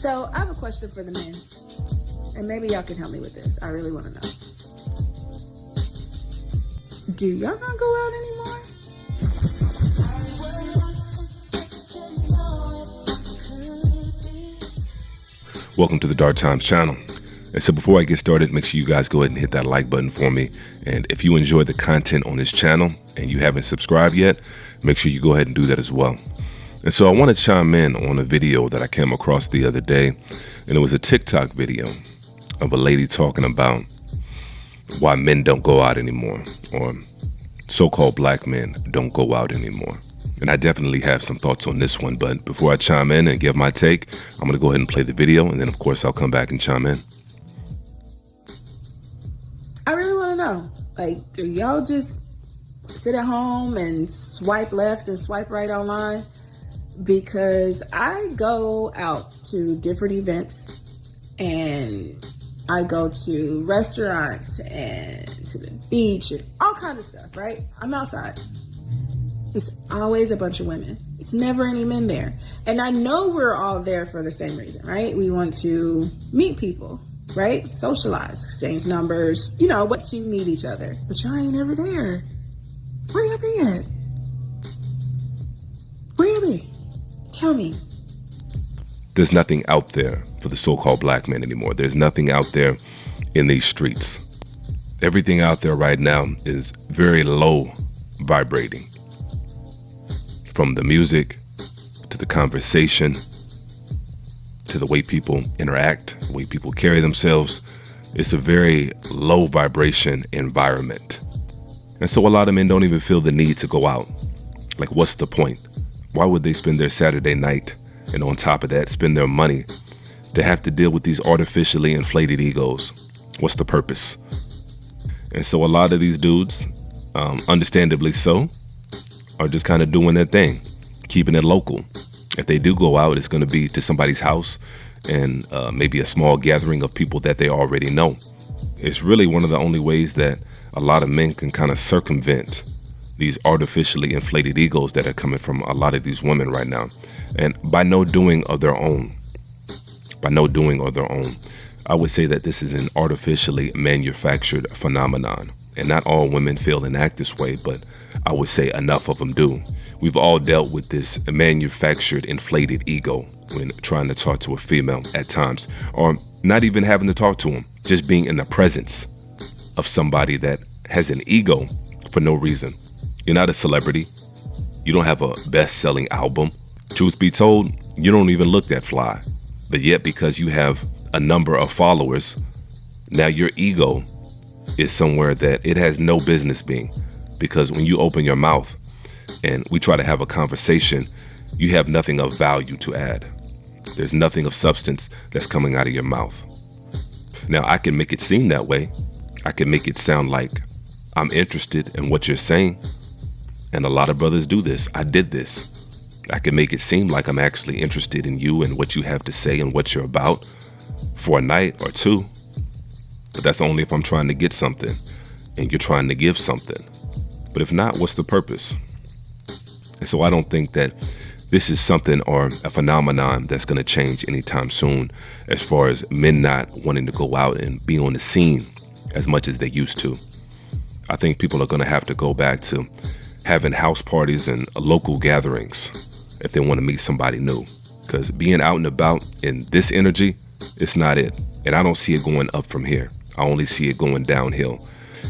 So I have a question for the men, and maybe y'all can help me with this. I really want to know. Do y'all not go out anymore? Welcome to the Dark Times channel. And so before I get started, make sure you guys go ahead and hit that like button for me. And if you enjoy the content on this channel and you haven't subscribed yet, make sure you go ahead and do that as well. And so I want to chime in on a video that I came across the other day. And it was a TikTok video of a lady talking about why men don't go out anymore, or so-called black men don't go out anymore. And I definitely have some thoughts on this one. But before I chime in and give my take, I'm going to go ahead and play the video. And then, of course, I'll come back and chime in. I really want to know, like, do y'all just sit at home and swipe left and swipe right online? Because I go out to different events and I go to restaurants and to the beach and all kinds of stuff, right? I'm outside. It's always a bunch of women. It's never any men there. And I know we're all there for the same reason, right? We want to meet people, right? Socialize, exchange numbers, once you meet each other. But y'all ain't ever there. Where y'all be at? Where y'all be? Tell me. There's nothing out there for the so-called black men anymore. There's nothing out there in these streets. Everything out there right now is very low vibrating. From the music, to the conversation, to the way people interact, the way people carry themselves. It's a very low vibration environment. And so a lot of men don't even feel the need to go out. Like, what's the point? Why would they spend their Saturday night and on top of that spend their money to have to deal with these artificially inflated egos? What's the purpose? And so a lot of these dudes, understandably so, are just kind of doing their thing, keeping it local. If they do go out, it's going to be to somebody's house and maybe a small gathering of people that they already know. It's really one of the only ways that a lot of men can kind of circumvent these artificially inflated egos that are coming from a lot of these women right now. And by no doing of their own, I would say that this is an artificially manufactured phenomenon. And not all women feel and act this way, but I would say enough of them do. We've all dealt with this manufactured, inflated ego when trying to talk to a female at times, or not even having to talk to them, just being in the presence of somebody that has an ego for no reason. You're not a celebrity. You don't have a best-selling album. Truth be told, you don't even look that fly. But yet, because you have a number of followers, now your ego is somewhere that it has no business being. Because when you open your mouth and we try to have a conversation, you have nothing of value to add. There's nothing of substance that's coming out of your mouth. Now, I can make it seem that way. I can make it sound like I'm interested in what you're saying. And a lot of brothers do this. I did this. I can make it seem like I'm actually interested in you and what you have to say and what you're about for a night or two. But that's only if I'm trying to get something and you're trying to give something. But if not, what's the purpose? And so I don't think that this is something or a phenomenon that's going to change anytime soon, as far as men not wanting to go out and be on the scene as much as they used to. I think people are going to have to go back to having house parties and local gatherings if they want to meet somebody new. Because being out and about in this energy, it's not it. And I don't see it going up from here. I only see it going downhill.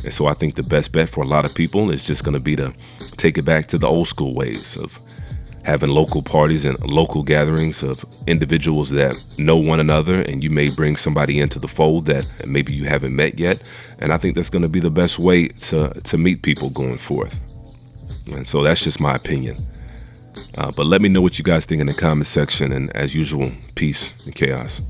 And so I think the best bet for a lot of people is just going to be to take it back to the old school ways of having local parties and local gatherings of individuals that know one another, and you may bring somebody into the fold that maybe you haven't met yet. And I think that's going to be the best way to meet people going forth. And so that's just my opinion. But let me know what you guys think in the comment section. And as usual, peace and chaos.